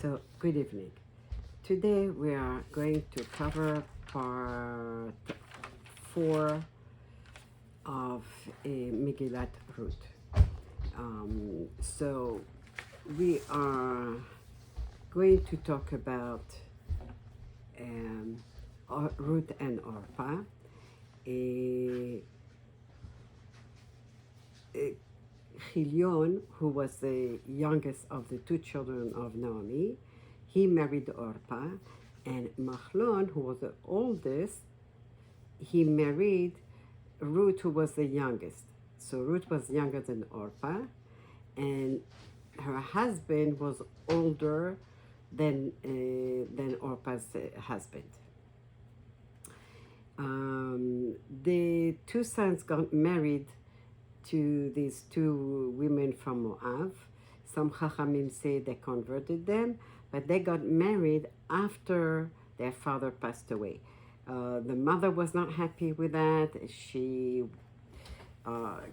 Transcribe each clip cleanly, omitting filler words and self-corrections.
So, good evening. Today we are going to cover part 4 of Megilat Ruth. So, we are going to talk about um, Ruth and Orpah. Uh, Chilion, who was the youngest of the two children of Naomi, he married Orpah, and Machlon, who was the oldest, he married Ruth, who was the youngest. So Ruth was younger than Orpah, and her husband was older than Orpah's husband. The two sons got married to these two women from Moav. Some Chachamim say they converted them, but they got married after their father passed away. The mother was not happy with that. She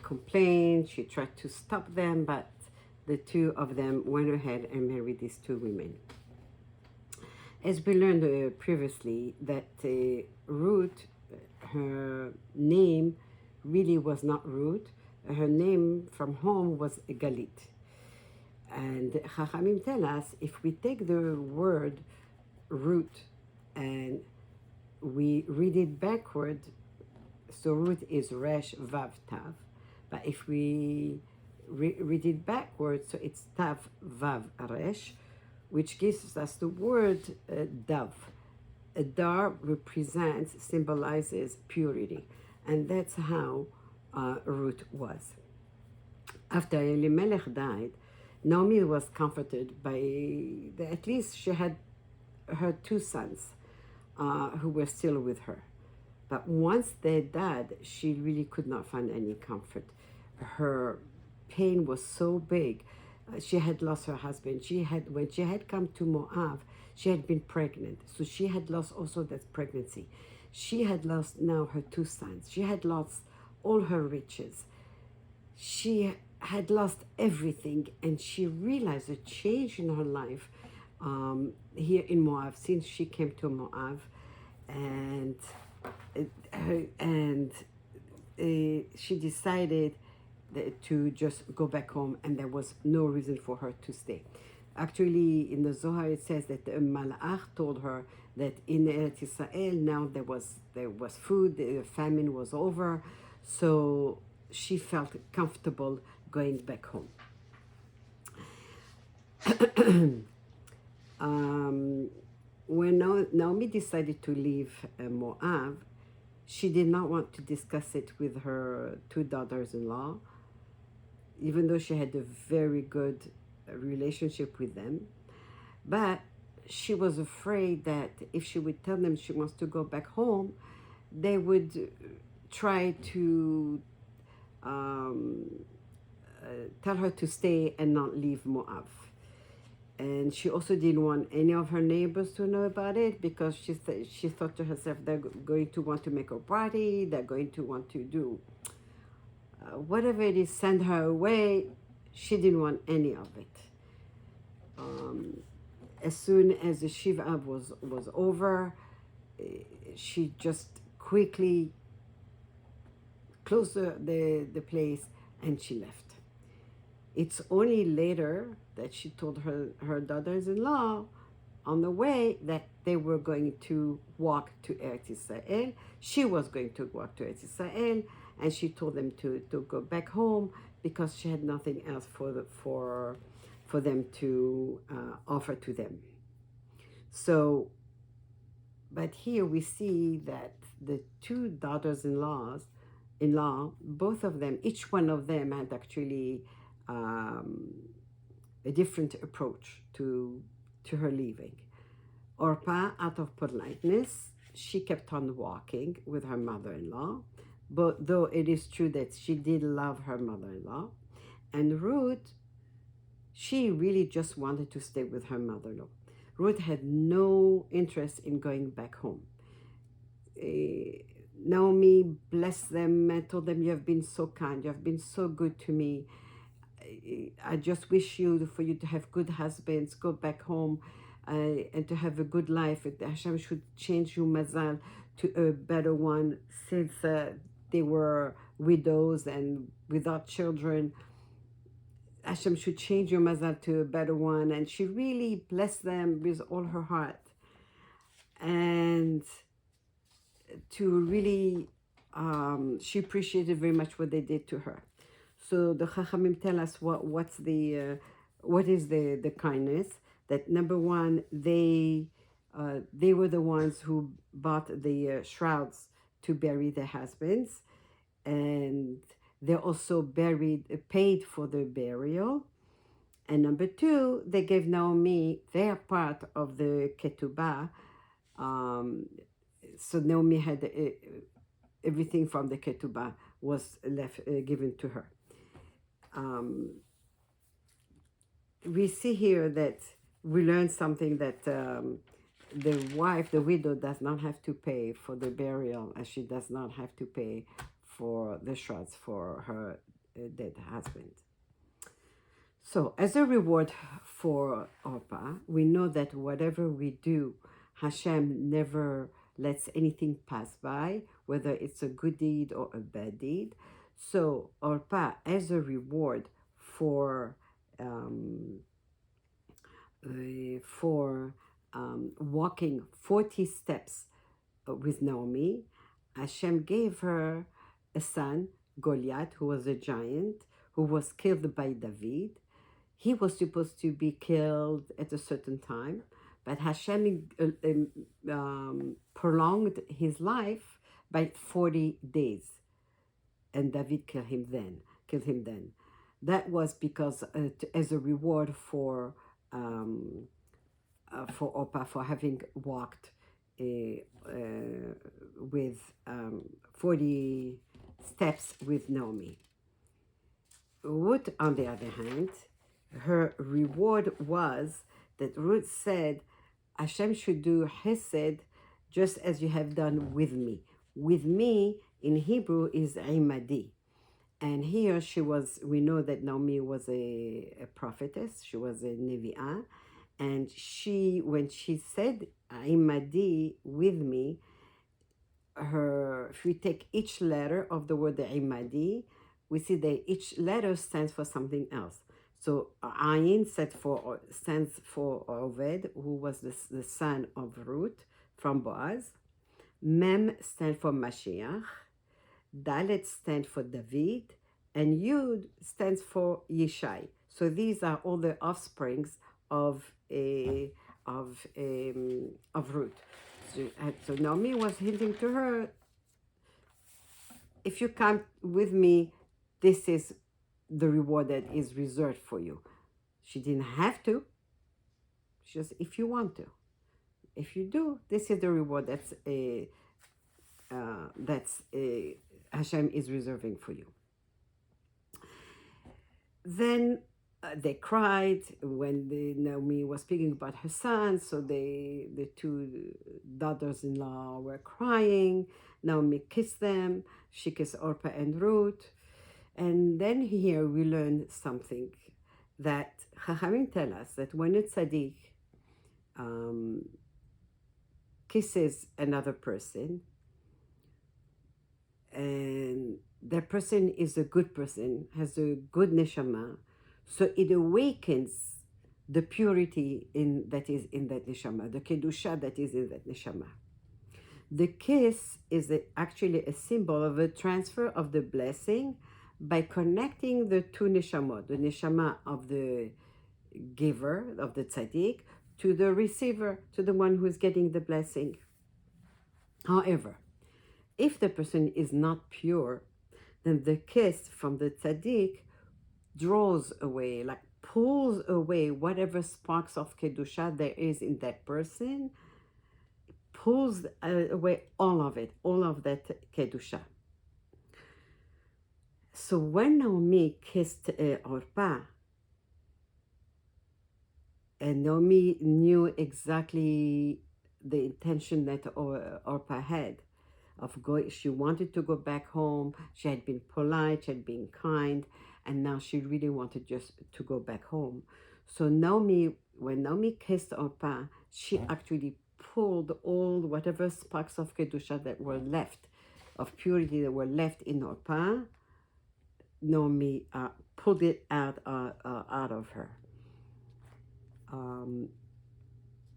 complained. She tried to stop them, but the two of them went ahead and married these two women. As we learned previously, that Ruth, her name really was not Ruth. Her name from home was Galit. And Chachamim tell us if we take the word Ruth and we read it backward, so Ruth is Resh Vav Tav. But if we read it backwards, so it's Tav Vav Resh, which gives us the word Dav. A dar represents, symbolizes purity. And that's how Ruth was. After Elimelech died, Naomi was comforted by at least she had her two sons who were still with her. But once they died, she really could not find any comfort. Her pain was so big. She had lost her husband. When she had come to Moav, she had been pregnant. So she had lost also that pregnancy. She had lost now her two sons. She had lost all her riches. She had lost everything, and she realized a change in her life here in Moav since she came to Moav, and she decided to just go back home, and there was no reason for her to stay. Actually, in the Zohar it says that the Malach told her that in Eretz Israel now there was food, the famine was over, so she felt comfortable going back home. When Naomi decided to leave Moab, she did not want to discuss it with her two daughters-in-law, even though she had a very good relationship with them. But she was afraid that if she would tell them she wants to go back home, they would try to tell her to stay and not leave Moab. And she also didn't want any of her neighbors to know about it, because she thought to herself, they're going to want to make a party, they're going to want to do whatever it is, send her away. She didn't want any of it. As soon as the Shiva was over, she just quickly closed the place and she left. It's only later that she told her daughters-in-law on the way that they were going to walk to Eretz Israel. She was going to walk to Eretz Israel, and she told them to go back home because she had nothing else for them to offer to them. So, but here we see that the two daughters-in law, both of them, each one of them had actually a different approach to her leaving. Orpah, out of politeness, she kept on walking with her mother-in-law, but though it is true that she did love her mother-in-law. And Ruth, she really just wanted to stay with her mother-in-law. Ruth had no interest in going back home. Naomi blessed them and told them, "You have been so kind, you have been so good to me. I just wish you for you to have good husbands, go back home, and to have a good life. Hashem should change your mazal to a better one, since they were widows and without children. Hashem should change your mazal to a better one. And she really blessed them with all her heart. And to really, she appreciated very much what they did to her. So the Chachamim tell us what is the kindness. That number one, they were the ones who bought the shrouds to bury their husbands, and they also paid for the burial. And number two, they gave Naomi their part of the ketubah. So Naomi had everything from the ketubah was left given to her. We see here that we learn something that the wife, the widow, does not have to pay for the burial, as she does not have to pay for the shrouds for her dead husband. So, as a reward for Orpah, we know that whatever we do, Hashem never lets anything pass by, whether it's a good deed or a bad deed. So, Orpah, as a reward for walking 40 steps with Naomi, Hashem gave her a son, Goliath, who was a giant, who was killed by David. He was supposed to be killed at a certain time, but Hashem prolonged his life by 40 days, and David killed him then. That was because as a reward for Orpah for having walked with 40 steps with Naomi. Ruth, on the other hand, her reward was that Ruth said, Hashem should do Hesed just as you have done with me. With me in Hebrew is Imadi. And here we know that Naomi was a prophetess, she was a Nevi'ah. And when she said Imadi with me, if we take each letter of the word Imadi, we see that each letter stands for something else. So Ayin stands for Oved, who was the son of Ruth from Boaz. Mem stands for Mashiach. Dalet stands for David. And Yud stands for Yishai. So these are all the offsprings of Ruth. So Naomi was hinting to her, if you come with me, this is the reward that is reserved for you. She didn't have to. She just, if you want to. If you do, this is the reward that's Hashem is reserving for you. Then they cried when Naomi was speaking about her son. So the two daughters-in-law were crying. Naomi kissed them. She kissed Orpah and Ruth. And then here we learn something that Chachamim tell us that when a tzaddik kisses another person, and that person is a good person, has a good neshama, so it awakens the purity that is in that neshama, the kedusha that is in that neshama. The kiss is actually a symbol of a transfer of the blessing by connecting the two neshamot, the neshama of the giver, of the tzaddik, to the receiver, to the one who is getting the blessing. However, if the person is not pure, then the kiss from the tzaddik draws away, like pulls away whatever sparks of kedusha there is in that person, pulls away all of it, all of that kedusha. So when Naomi kissed Orpah, and Naomi knew exactly the intention that Orpah had, she wanted to go back home. She had been polite, she had been kind, and now she really wanted just to go back home. So Naomi, when Naomi kissed Orpah, she actually pulled all whatever sparks of kedusha that were left, of purity that were left in Orpah. Naomi pulled it out of her. Um,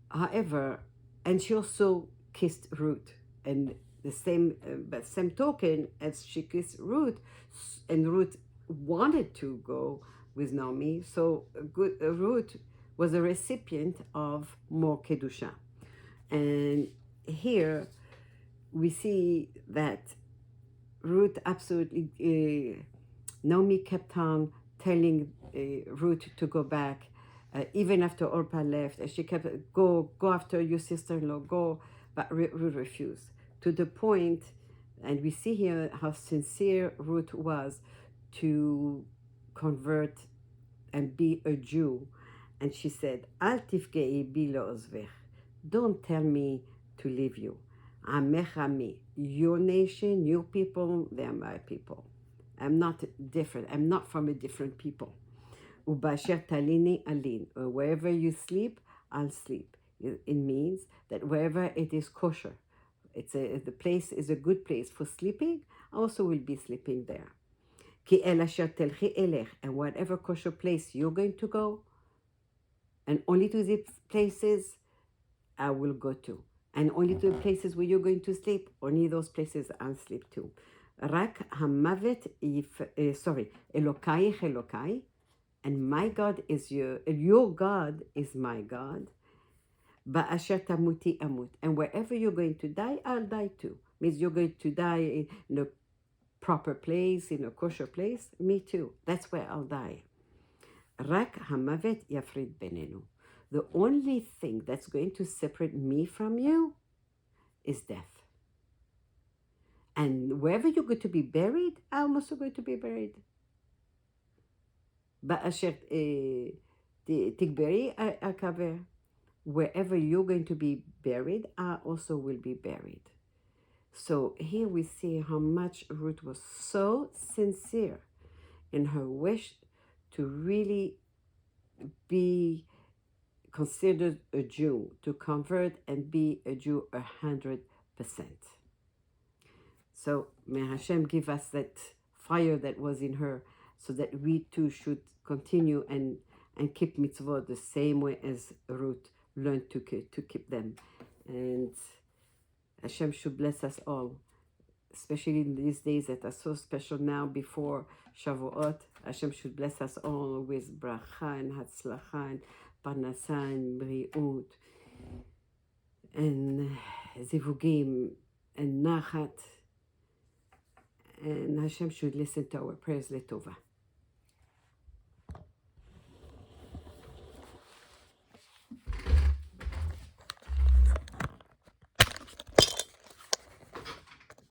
However, and she also kissed Ruth, and the same, but same token as she kissed Ruth, and Ruth wanted to go with Naomi, so Ruth was a recipient of more kedusha, and here we see that Ruth absolutely, Naomi kept on telling Ruth to go back, even after Orpah left, and she kept, go after your sister-in-law, go, but Ruth refused, to the point, and we see here how sincere Ruth was to convert and be a Jew, and she said, Al tifkei bi lo ozvech, don't tell me to leave you. Amech ami, your nation, your people, they're my people. I'm not different. I'm not from a different people. Ubasher talini alin, wherever you sleep, I'll sleep. It means that wherever it is kosher, the place is a good place for sleeping, I also will be sleeping there. Ki el asher telchi elech, and whatever kosher place you're going to go, and only to these places I will go to. And only to the places where you're going to sleep, only those places I'll sleep to. Rak hamavet, Elokai Elokai, and my God is your God is my God. Ba'asher tamuti amut, and wherever you're going to die, I'll die too. Means you're going to die in a proper place, in a kosher place, me too. That's where I'll die. Rak hamavet yafrid benenu. The only thing that's going to separate me from you is death. And wherever you're going to be buried, I'm also going to be buried. Ba'asher tigberi akaver. Wherever you're going to be buried, I also will be buried. So here we see how much Ruth was so sincere in her wish to really be considered a Jew, to convert and be a Jew 100%. So may Hashem give us that fire that was in her, so that we too should continue and keep mitzvot the same way as Ruth learned to keep them. And Hashem should bless us all, especially in these days that are so special now before Shavuot. Hashem should bless us all with bracha and hatzlacha and parnasa and briut and zivugim and nachat. And Hashem should listen to our prayers letova.